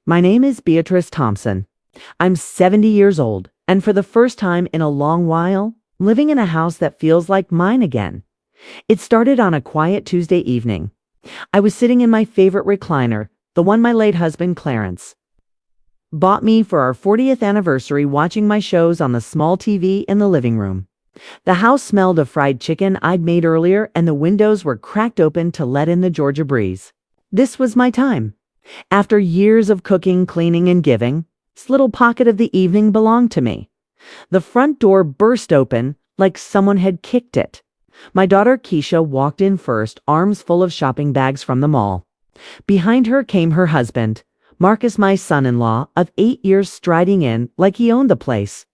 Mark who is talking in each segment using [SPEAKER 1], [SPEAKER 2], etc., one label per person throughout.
[SPEAKER 1] My name is Beatrice Thompson. I'm 70 years old, and for the first time in a long while, living in a house that feels like mine again. It started on a quiet Tuesday evening. I was sitting in my favorite recliner, the one my late husband, Clarence, bought me for our 40th anniversary, watching my shows on the small TV in the living room. The house smelled of fried chicken I'd made earlier, and the windows were cracked open to let in the Georgia breeze. This was my time. After years of cooking, cleaning, and giving, this little pocket of the evening belonged to me. The front door burst open like someone had kicked it. My daughter Keisha walked in first, arms full of shopping bags from the mall. Behind her came her husband, Marcus, my son-in-law of 8 years, striding in like he owned the place.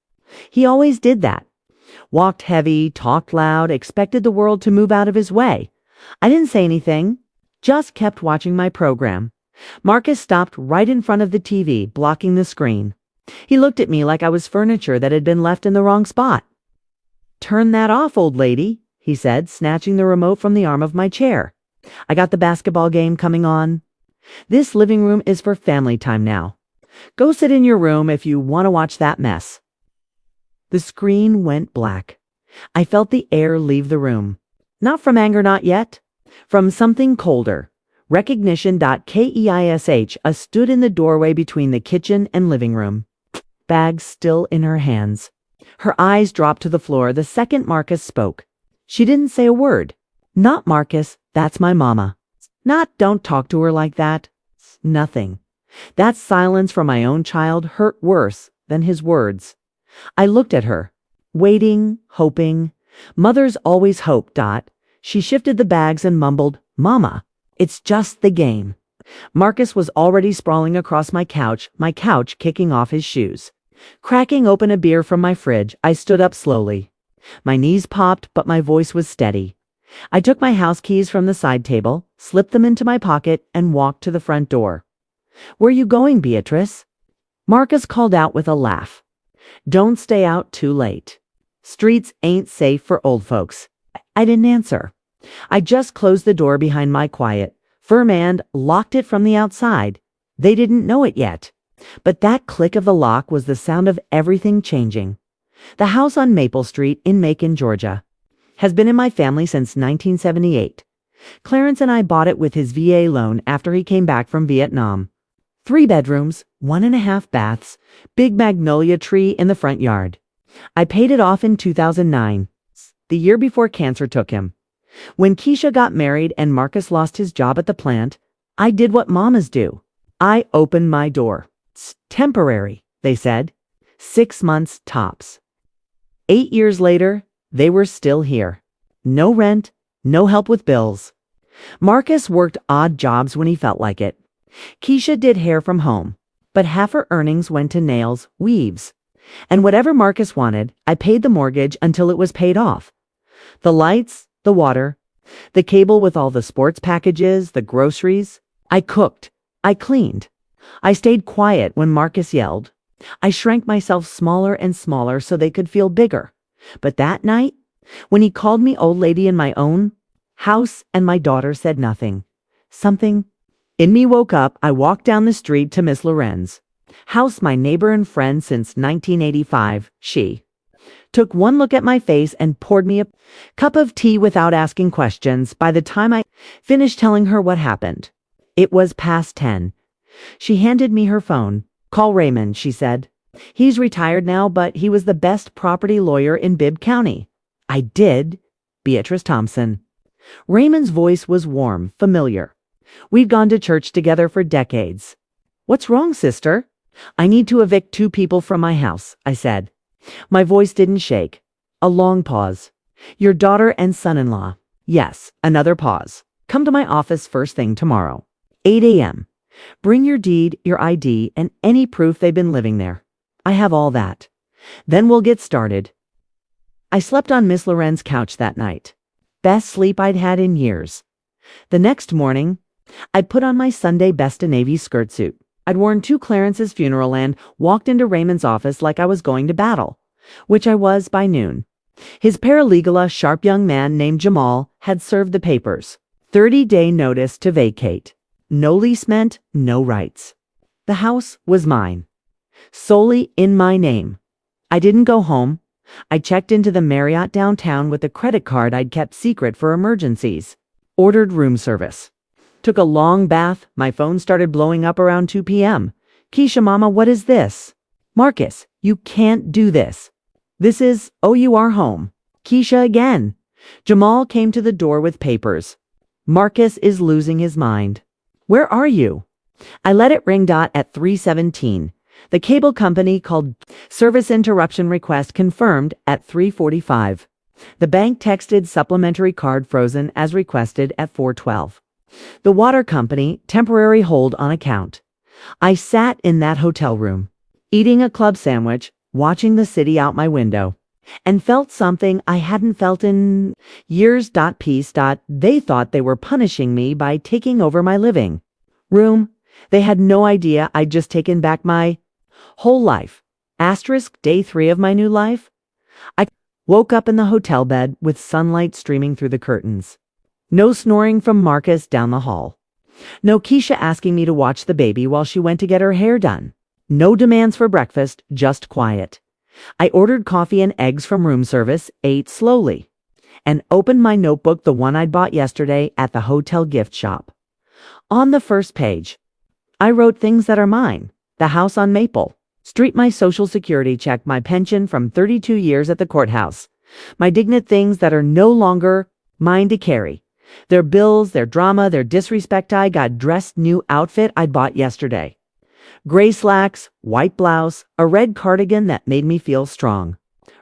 [SPEAKER 1] He always did that. Walked heavy, talked loud, expected the world to move out of his way. I didn't say anything, just kept watching my program. Marcus stopped right in front of the TV, blocking the screen. He looked at me like I was furniture that had been left in the wrong spot. "Turn that off, old lady," he said, snatching the remote from the arm of my chair. "I got the basketball game coming on. This living room is for family time now. Go sit in your room if you want to watch that mess." The screen went black. I felt the air leave the room. Not from anger, not yet. From something colder. Recognition. Keish stood in the doorway between the kitchen and living room, bags still in her hands. Her eyes dropped to the floor the second Marcus spoke. She didn't say a word. Not Marcus, that's my mama. Not don't talk to her like that. Nothing. That silence from my own child hurt worse than his words. I looked at her, waiting, hoping. Mothers always hope. She shifted the bags and mumbled, "Mama, it's just the game." Marcus was already sprawling across my couch kicking off his shoes. Cracking open a beer from my fridge, I stood up slowly. My knees popped, but my voice was steady. I took my house keys from the side table, slipped them into my pocket, and walked to the front door. "Where you going, Beatrice?" Marcus called out with a laugh. "Don't stay out too late. Streets ain't safe for old folks." I didn't answer. I just closed the door behind my quiet, firm and locked it from the outside. They didn't know it yet, but that click of the lock was the sound of everything changing. The house on Maple Street in Macon, Georgia, has been in my family since 1978. Clarence and I bought it with his VA loan after he came back from Vietnam. 3 bedrooms, 1.5 baths, big magnolia tree in the front yard. I paid it off in 2009, the year before cancer took him. When Keisha got married and Marcus lost his job at the plant, I did what mamas do. I opened my door. "It's temporary," they said. 6 months tops. 8 years later, they were still here. No rent, no help with bills. Marcus worked odd jobs when he felt like it. Keisha did hair from home, but half her earnings went to nails, weaves. And whatever Marcus wanted, I paid the mortgage until it was paid off. The lights, the water, the cable with all the sports packages, the groceries. I cooked. I cleaned. I stayed quiet when Marcus yelled. I shrank myself smaller and smaller so they could feel bigger. But that night, when he called me old lady in my own house and my daughter said nothing, something in me woke up. I walked down the street to Miss Loren's house, my neighbor and friend since 1985. She took one look at my face and poured me a cup of tea without asking questions. By the time I finished telling her what happened, it was past 10. She handed me her phone. "Call Raymond," she said. "He's retired now, but he was the best property lawyer in Bibb County." I did. Beatrice Thompson. Raymond's voice was warm, familiar. We'd gone to church together for decades. "What's wrong, sister?" "I need to evict 2 people from my house," I said. My voice didn't shake. A long pause. "Your daughter and son-in-law." "Yes." Another pause. "Come to my office first thing tomorrow. 8 a.m. Bring your deed, your ID, and any proof they've been living there. I have all that. Then we'll get started." I slept on Miss Loren's couch that night. Best sleep I'd had in years. The next morning, I put on my Sunday best, a navy skirt suit. I'd worn to Clarence's funeral and walked into Raymond's office like I was going to battle, which I was by noon. His paralegal, a sharp young man named Jamal, had served the papers. 30-day notice to vacate. No lease meant no rights. The house was mine, solely in my name. I didn't go home. I checked into the Marriott downtown with a credit card I'd kept secret for emergencies. Ordered room service. Took a long bath. My phone started blowing up around 2 p.m. Keisha, Mama, what is this? Marcus, you can't do this. This is, oh, you are home. Keisha again. Jamal came to the door with papers. Marcus is losing his mind. Where are you? I let it ring at 3:17. The cable company called service interruption request confirmed at 3:45. The bank texted supplementary card frozen as requested at 4:12. The water company temporary hold on account. I sat in that hotel room, eating a club sandwich, watching the city out my window, and felt something I hadn't felt in years. Peace. They thought they were punishing me by taking over my living room. They had no idea I'd just taken back my whole life. Day 3 of my new life. I woke up in the hotel bed with sunlight streaming through the curtains. No snoring from Marcus down the hall. No Keisha asking me to watch the baby while she went to get her hair done. No demands for breakfast, just quiet. I ordered coffee and eggs from room service, ate slowly, and opened my notebook, the one I'd bought yesterday at the hotel gift shop. On the first page, I wrote things that are mine. The house on Maple Street, my social security check, my pension from 32 years at the courthouse, my dignity, things that are no longer mine to carry. Their bills, their drama, their disrespect. I got dressed, new outfit I'd bought yesterday. Gray slacks, white blouse, a red cardigan that made me feel strong.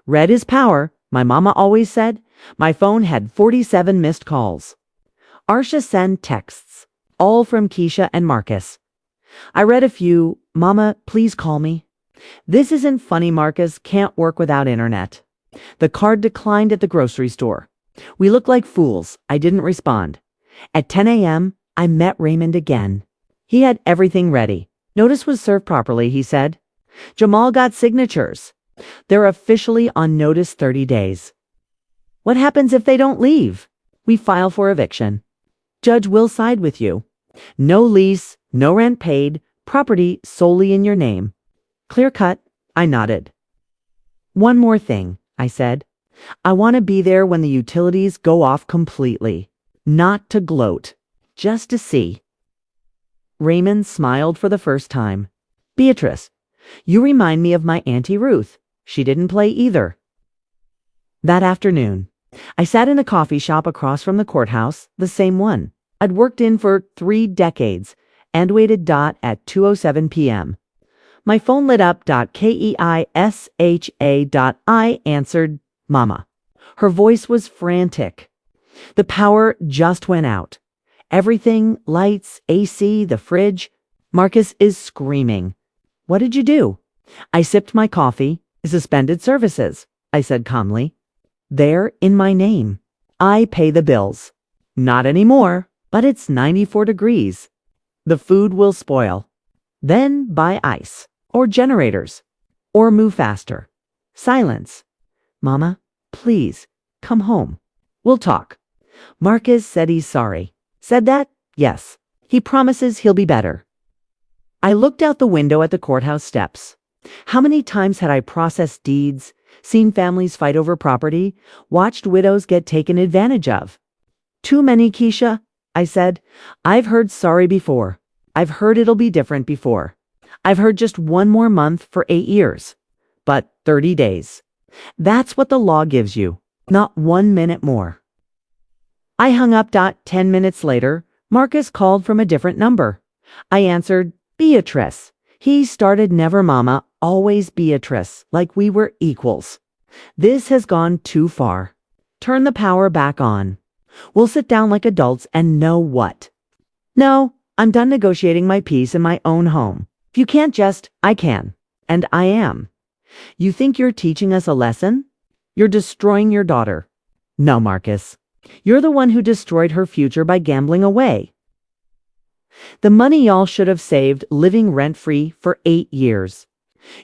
[SPEAKER 1] Red is power, my mama always said. My phone had 47 missed calls. Arsha sent texts, all from Keisha and Marcus. I read a few. Mama, please call me. This isn't funny. Marcus can't work without internet. The card declined at the grocery store. We looked like fools. I didn't respond. At 10 a.m., I met Raymond again. He had everything ready. Notice was served properly, he said. Jamal got signatures. They're officially on notice 30 days. What happens if they don't leave? We file for eviction. Judge will side with you. No lease, no rent paid, property solely in your name. Clear cut, I nodded. One more thing, I said. I want to be there when the utilities go off completely. Not to gloat, just to see. Raymond smiled for the first time. Beatrice, you remind me of my Auntie Ruth. She didn't play either. That afternoon, I sat in a coffee shop across from the courthouse, the same one I'd worked in for 3 decades, and waited at 2:07 p.m. My phone lit up. Keisha. I answered. Mama. Her voice was frantic. The power just went out. Everything, lights, AC, the fridge. Marcus is screaming. What did you do? I sipped my coffee. Suspended services, I said calmly. They're in my name. I pay the bills. Not anymore, but it's 94 degrees. The food will spoil. Then buy ice, or generators, or move faster. Silence. Mama, please, come home. We'll talk. Marcus said he's sorry. Said that? Yes. He promises he'll be better. I looked out the window at the courthouse steps. How many times had I processed deeds, seen families fight over property, watched widows get taken advantage of? Too many, Keisha, I said. I've heard sorry before. I've heard it'll be different before. I've heard just 1 more month for 8 years. But 30 days. That's what the law gives you, not 1 minute more. I hung up. 10 minutes later, Marcus called from a different number. I answered. Beatrice. He started. Never Mama, always Beatrice, like we were equals. This has gone too far. Turn the power back on. We'll sit down like adults and know what. No, I'm done negotiating my peace in my own home. If you can't I can. And I am. You think you're teaching us a lesson? You're destroying your daughter. No, Marcus. You're the one who destroyed her future by gambling away the money y'all should have saved living rent-free for 8 years.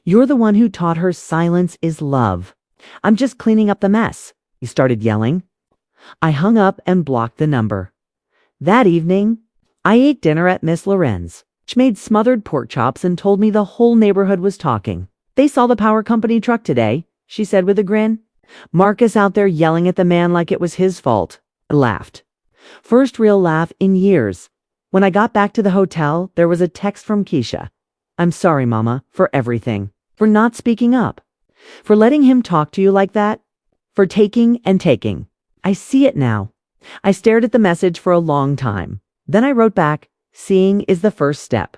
[SPEAKER 1] You're the one who taught her silence is love. I'm just cleaning up the mess. He started yelling. I hung up and blocked the number. That evening, I ate dinner at Miss Loren's. She made smothered pork chops and told me the whole neighborhood was talking. They saw the power company truck today, she said with a grin. Marcus out there yelling at the man like it was his fault. I laughed. First real laugh in years. When I got back to the hotel, there was a text from Keisha. I'm sorry, Mama, for everything. For not speaking up. For letting him talk to you like that. For taking and taking. I see it now. I stared at the message for a long time. Then I wrote back, seeing is the first step.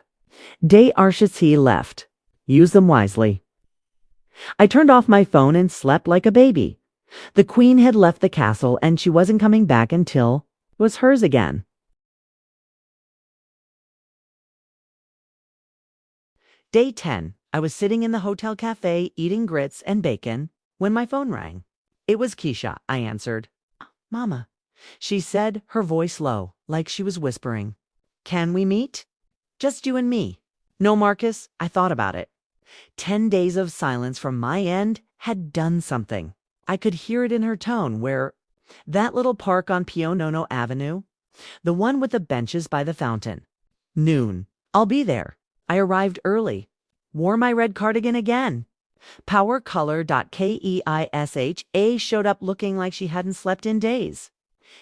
[SPEAKER 1] Day Arshasi left. Use them wisely. I turned off my phone and slept like a baby. The queen had left the castle and she wasn't coming back until it was hers again. Day 10. I was sitting in the hotel cafe eating grits and bacon when my phone rang. It was Keisha, I answered. Mama, she said, her voice low, like she was whispering. Can we meet? Just you and me. No, Marcus, I thought about it. 10 days of silence from my end had done something. I could hear it in her tone where, that little park on Pionono Avenue, the one with the benches by the fountain. Noon. I'll be there. I arrived early. Wore my red cardigan again. Powercolor.keisha showed up looking like she hadn't slept in days.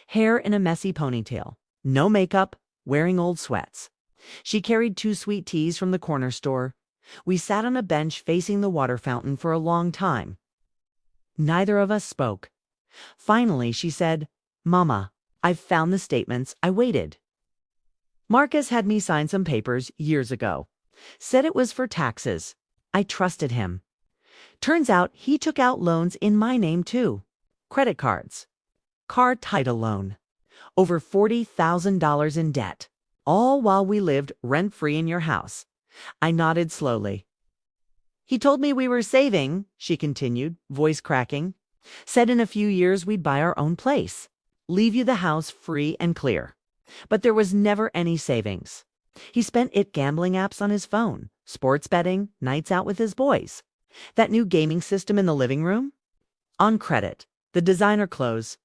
[SPEAKER 1] Hair in a messy ponytail. No makeup, wearing old sweats. She carried 2 sweet teas from the corner store. We sat on a bench facing the water fountain for a long time. Neither of us spoke. Finally, she said, Mama, I've found the statements. I waited. Marcus had me sign some papers years ago. Said it was for taxes. I trusted him. Turns out he took out loans in my name too. Credit cards. Car title loan. Over $40,000 in debt. All while we lived rent-free in your house. I nodded slowly. He told me we were saving, she continued, voice cracking. Said in a few years we'd buy our own place. Leave you the house free and clear. But there was never any savings. He spent it gambling apps on his phone, sports betting, nights out with his boys. That new gaming system in the living room? On credit, the designer clothes.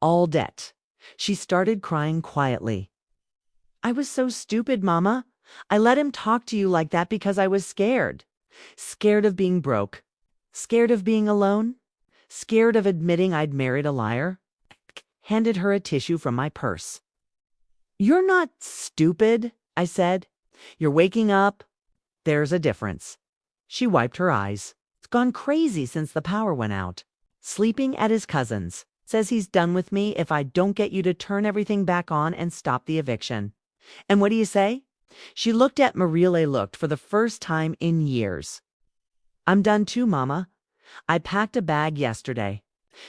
[SPEAKER 1] All debt. She started crying quietly. I was so stupid, Mama. I let him talk to you like that because I was scared. Scared of being broke. Scared of being alone. Scared of admitting I'd married a liar. Handed her a tissue from my purse. You're not stupid, I said. You're waking up. There's a difference. She wiped her eyes. It's gone crazy since the power went out. Sleeping at his cousin's. Says he's done with me if I don't get you to turn everything back on and stop the eviction. And what do you say? She looked at Marile looked for the first time in years. I'm done too, Mama. I packed a bag yesterday.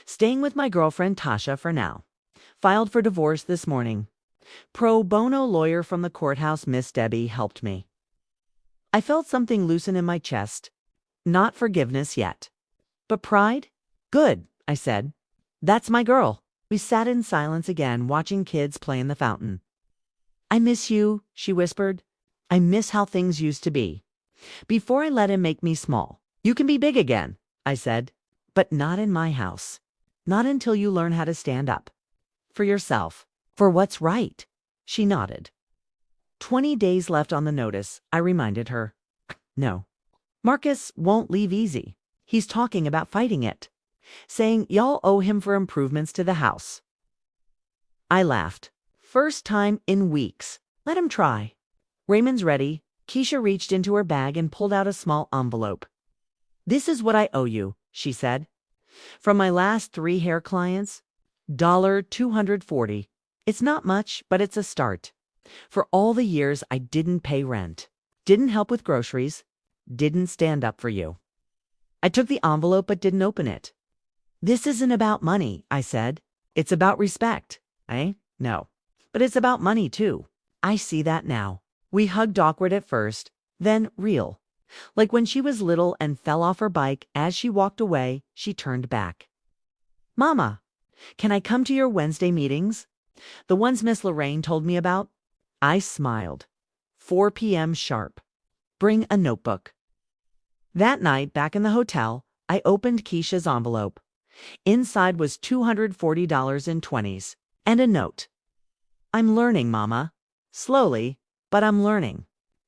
[SPEAKER 1] Staying with my girlfriend Tasha for now. Filed for divorce this morning. Pro bono lawyer from the courthouse, Miss Debbie, helped me. I felt something loosen in my chest. Not forgiveness yet. But pride? Good, I said. That's my girl. We sat in silence again, watching kids play in the fountain. I miss you, she whispered. I miss how things used to be. Before I let him make me small. You can be big again, I said. But not in my house. Not until you learn how to stand up. For yourself. For what's right. She nodded. 20 days left on the notice, I reminded her. No. Marcus won't leave easy. He's talking about fighting it. Saying y'all owe him for improvements to the house. I laughed. First time in weeks. Let him try. Raymond's ready. Keisha reached into her bag and pulled out a small envelope. This is what I owe you, she said. From my last 3 hair clients, $240. It's not much, but it's a start. For all the years I didn't pay rent, didn't help with groceries, didn't stand up for you. I took the envelope but didn't open it. This isn't about money, I said. It's about respect. No. But it's about money too. I see that now. We hugged awkward at first, then real. Like when she was little and fell off her bike. As she walked away, she turned back. Mama, can I come to your Wednesday meetings? The ones Miss Lorraine told me about? I smiled. 4 p.m. sharp. Bring a notebook. That night, back in the hotel, I opened Keisha's envelope. Inside was $240 in 20s and a note. I'm learning, Mama. Slowly, but I'm learning.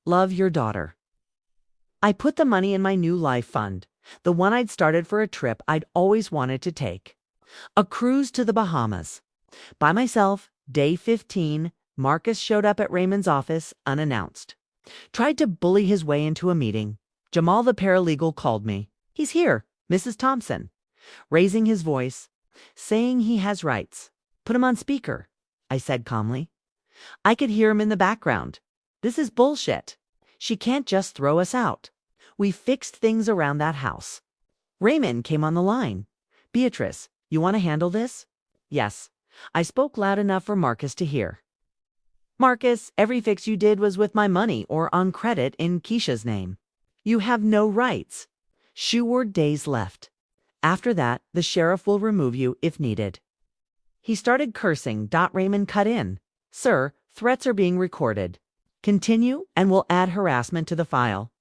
[SPEAKER 1] Love, your daughter. I put the money in my new life fund, the one I'd started for a trip I'd always wanted to take. A cruise to the Bahamas. By myself, day 15, Marcus showed up at Raymond's office unannounced. Tried to bully his way into a meeting. Jamal the paralegal called me. He's here, Mrs. Thompson. Raising his voice, saying he has rights. Put him on speaker, I said calmly. I could hear him in the background. This is bullshit. She can't just throw us out. We fixed things around that house. Raymond came on the line. Beatrice, you want to handle this? Yes. I spoke loud enough for Marcus to hear. Marcus, every fix you did was with my money or on credit in Keisha's name. You have no rights. Shoeward days left. After that, the sheriff will remove you if needed. He started cursing. Raymond cut in. Sir, threats are being recorded. Continue and we'll add harassment to the file.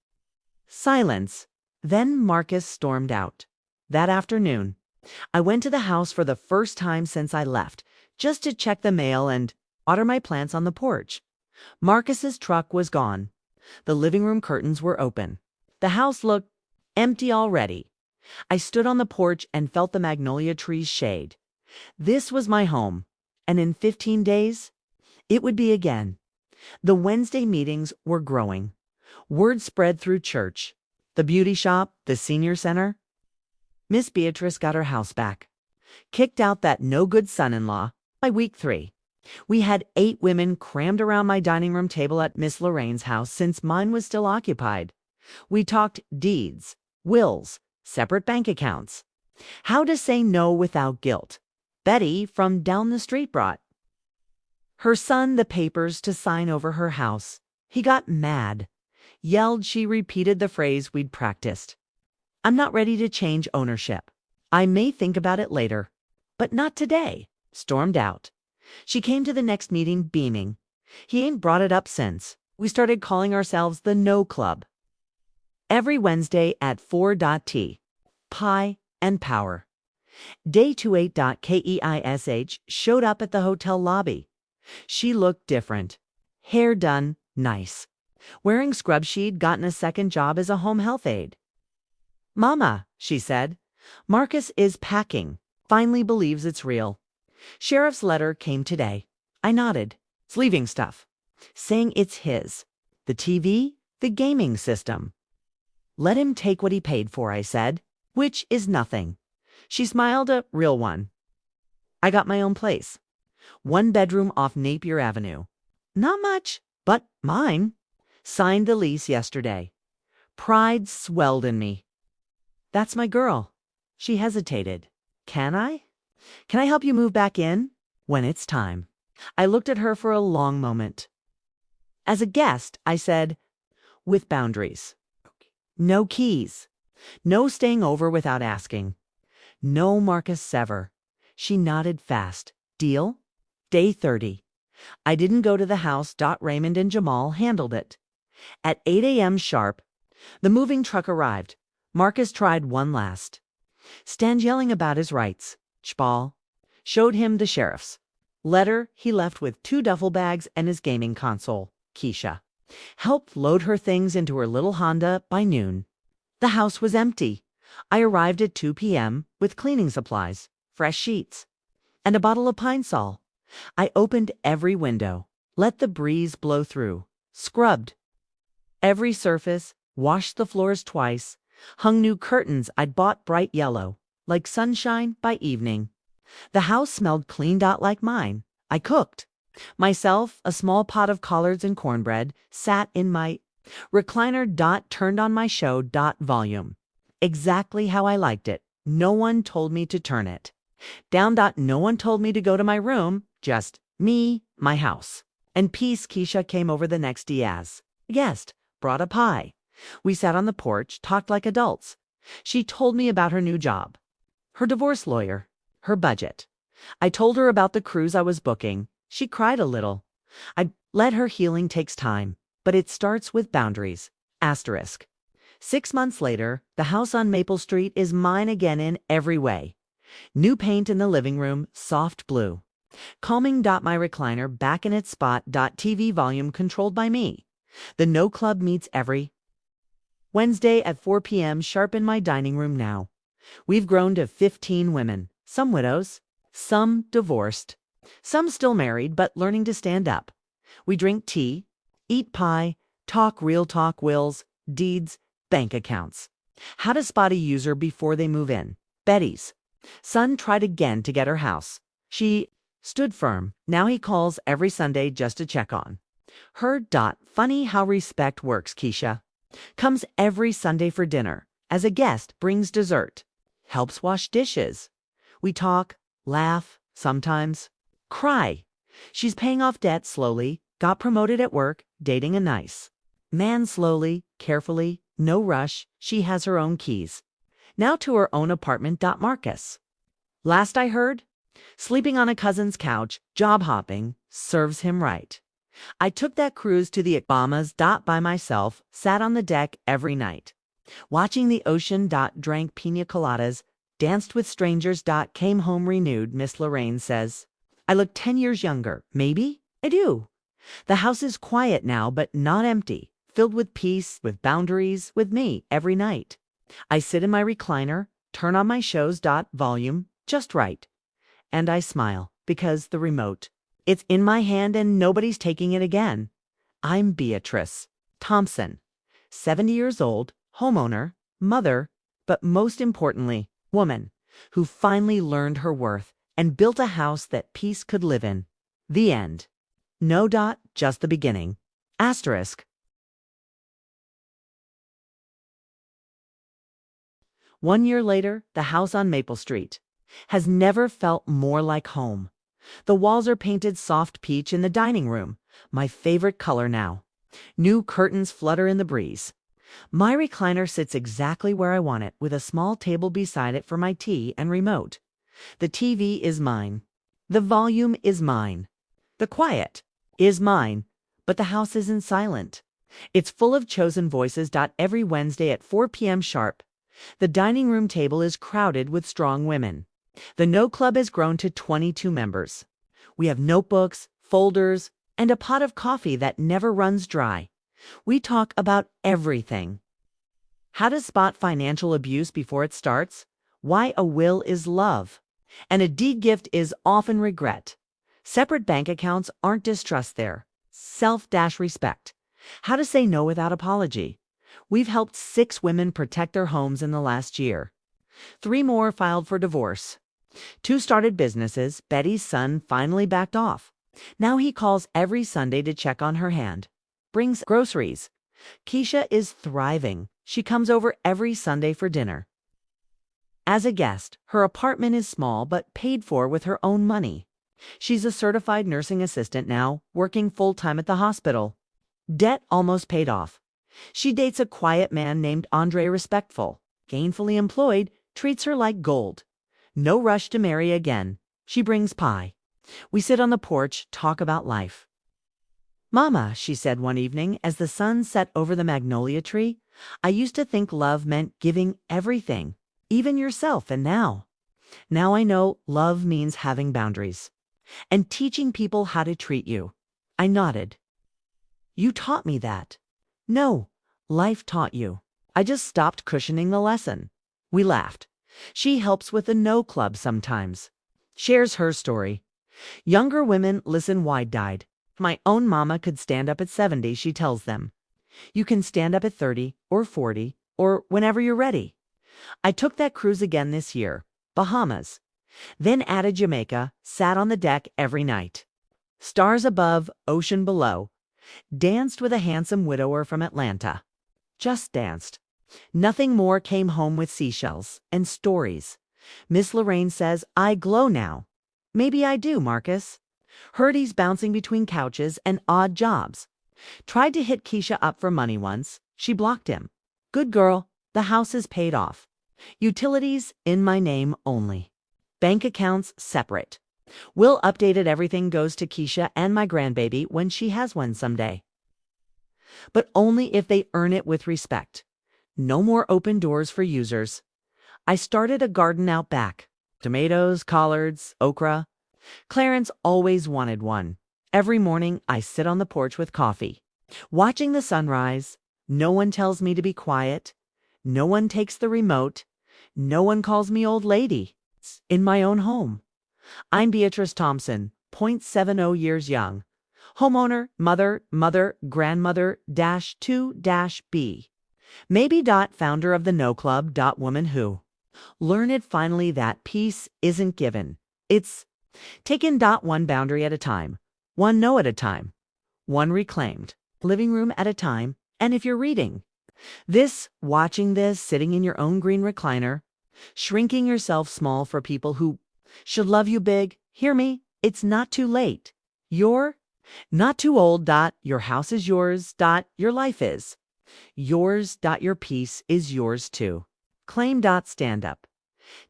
[SPEAKER 1] Silence. Then Marcus stormed out. That afternoon, I went to the house for the first time since I left, just to check the mail and water my plants on the porch. Marcus's truck was gone. The living room curtains were open. The house looked empty already. I stood on the porch and felt the magnolia trees shade. This was my home, and in 15 days, it would be again. The Wednesday meetings were growing. Word spread through church, the beauty shop, the senior center. Miss Beatrice got her house back. Kicked out that no-good son-in-law by week 3. We had 8 women crammed around my dining room table at Miss Lorraine's house since mine was still occupied. We talked deeds, wills, separate bank accounts. How to say no without guilt. Betty from down the street brought her son the papers to sign over her house. He got mad. Yelled. She repeated the phrase we'd practiced. I'm not ready to change ownership. I may think about it later, but not today. Stormed out. She came to the next meeting beaming. He ain't brought it up since. We started calling ourselves the No Club. Every Wednesday at 4.t. Pie and Power. Day 28.keish showed up at the hotel lobby. She looked different. Hair done, nice. Wearing scrubs. She'd gotten a second job as a home health aide. Mama, she said, Marcus is packing. Finally believes it's real. Sheriff's letter came today. I nodded. It's leaving stuff. Saying it's his. The TV, the gaming system. Let him take what he paid for, I said, which is nothing. She smiled, a real one. I got my own place. 1 bedroom off Napier Avenue. Not much, but mine. Signed the lease yesterday. Pride swelled in me. That's my girl. She hesitated. Can I? Can I help you move back in? When it's time. I looked at her for a long moment. As a guest, I said, with boundaries. No keys. No staying over without asking. No Marcus Sever. She nodded fast. Deal? Day 30. I didn't go to the house. Raymond and Jamal handled it. At 8 a.m. sharp, the moving truck arrived. Marcus tried one last. Stand yelling about his rights. Chbal. Showed him the sheriff's letter he left with 2 duffel bags and his gaming console. Keisha helped load her things into her little Honda by noon. The house was empty. I arrived at 2 p.m. with cleaning supplies, fresh sheets, and a bottle of Pine Sol. I opened every window, let the breeze blow through, scrubbed every surface, washed the floors twice, hung new curtains I'd bought bright yellow, like sunshine by evening. The house smelled clean. Like mine. I cooked. Myself, a small pot of collards and cornbread, sat in my recliner. Turned on my show. Volume. Exactly how I liked it. No one told me to turn it down. No one told me to go to my room. Just me, my house, and peace. Keisha came over the next day as a guest, brought a pie. We sat on the porch, talked like adults. She told me about her new job, her divorce lawyer, her budget. I told her about the cruise I was booking. She cried a little. I let her. Healing takes time, but it starts with boundaries. Asterisk. 6 months later, the house on Maple Street is mine again in every way. New paint in the living room, soft blue. Calming. My recliner back in its spot. TV volume controlled by me. The No Club meets every Wednesday at 4 p.m. sharp in my dining room now. We've grown to 15 women, some widows, some divorced, some still married but learning to stand up. We drink tea, eat pie, talk real talk wills, deeds, bank accounts. How to spot a user before they move in. Betty's son tried again to get her house. She stood firm. Now he calls every Sunday just to check on her. Funny how respect works, Keisha. Comes every Sunday for dinner. As a guest, brings dessert. Helps wash dishes. We talk, laugh, sometimes cry. She's paying off debt slowly, got promoted at work, dating a nice man slowly, carefully, no rush. She has her own keys. Now to her own apartment. Marcus, last I heard, sleeping on a cousin's couch, job hopping, serves him right. I took that cruise to the Bahamas. By myself, sat on the deck every night, watching the ocean. Drank pina coladas, danced with strangers. Came home renewed. Miss Lorraine says, I look 10 years younger. Maybe I do. The house is quiet now, but not empty, filled with peace, with boundaries, with me every night. I sit in my recliner, turn on my shows. Volume just right. And I smile because the remote, it's in my hand and nobody's taking it again. I'm Beatrice Thompson, 70 years old, homeowner, mother, but most importantly, woman who finally learned her worth and built a house that peace could live in. The end. No. Just the beginning. Asterisk. 1 year later, the house on Maple Street has never felt more like home. The walls are painted soft peach in the dining room, my favorite color now. New curtains flutter in the breeze. My recliner sits exactly where I want it, with a small table beside it for my tea and remote. The TV is mine. The volume is mine. The quiet is mine. But the house isn't silent. It's full of chosen voices. Every Wednesday at 4 p.m. sharp, the dining room table is crowded with strong women. The No Club has grown to 22 members. We have notebooks, folders, and a pot of coffee that never runs dry. We talk about everything. How to spot financial abuse before it starts, why a will is love, and a deed gift is often regret. Separate bank accounts aren't distrust there. Self-respect. How to say no without apology. We've helped 6 women protect their homes in the last year. 3 more filed for divorce. 2 started businesses. Betty's son finally backed off. Now he calls every Sunday to check on her hand. Brings groceries. Keisha is thriving. She comes over every Sunday for dinner. As a guest, her apartment is small but paid for with her own money. She's a certified nursing assistant now, working full-time at the hospital. Debt almost paid off. She dates a quiet man named Andre, respectful, gainfully employed, treats her like gold. No rush to marry again. She brings pie. We sit on the porch, talk about life. Mama, she said one evening as the sun set over the magnolia tree, I used to think love meant giving everything, even yourself, and now I know love means having boundaries and teaching people how to treat you. I nodded. You taught me that. No, life taught you. I just stopped cushioning the lesson. We laughed. She helps with the No Club sometimes. Shares her story. Younger women listen wide-eyed. My own mama could stand up at 70, she tells them. You can stand up at 30 or 40 or whenever you're ready. I took that cruise again this year. Bahamas. Then added Jamaica, sat on the deck every night. Stars above, ocean below. Danced with a handsome widower from Atlanta. Just danced. Nothing more. Came home with seashells and stories. Miss Lorraine says, I glow now. Maybe I do, Marcus. Heard he's bouncing between couches and odd jobs. Tried to hit Keisha up for money once. She blocked him. Good girl. The house is paid off. Utilities in my name only. Bank accounts separate. Will updated. Everything goes to Keisha and my grandbaby when she has one someday. But only if they earn it with respect. No more open doors for users. I started a garden out back. Tomatoes, collards, okra. Clarence always wanted one. Every morning I sit on the porch with coffee. Watching the sunrise, no one tells me to be quiet, no one takes the remote, no one calls me old lady. In my own home. I'm Beatrice Thompson, 0.70 years young. Homeowner, mother, grandmother, -2-B. Maybe founder of the No Club. Woman who. Learn it finally that peace isn't given. It's taken. One boundary at a time. One no at a time. One reclaimed. Living room at a time. And if you're reading this, watching this, sitting in your own green recliner, shrinking yourself small for people who should love you big, hear me, it's not too late. You're not too old. Your house is yours. Your life is yours. Your peace is yours too. Claim. Stand up.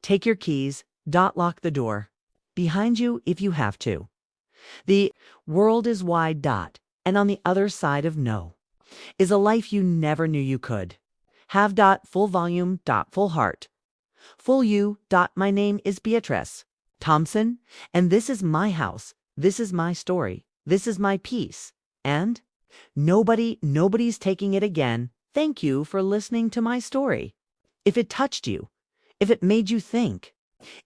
[SPEAKER 1] Take your keys. Lock the door behind you if you have to. The world is wide. And on the other side of no is a life you never knew you could have. Full volume. Full heart. Full you. My name is Beatrice Thompson, and this is my house. This is my story. This is my peace. And nobody's taking it again. Thank you for listening to my story. If it touched you, if it made you think,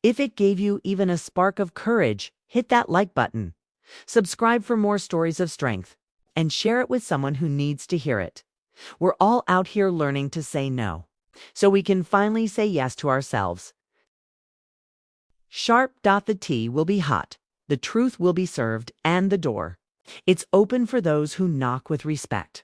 [SPEAKER 1] if it gave you even a spark of courage, hit that like button. Subscribe for more stories of strength, and share it with someone who needs to hear it. We're all out here learning to say no, so we can finally say yes to ourselves. Sharp. The tea will be hot, the truth will be served, and the door, it's open for those who knock with respect.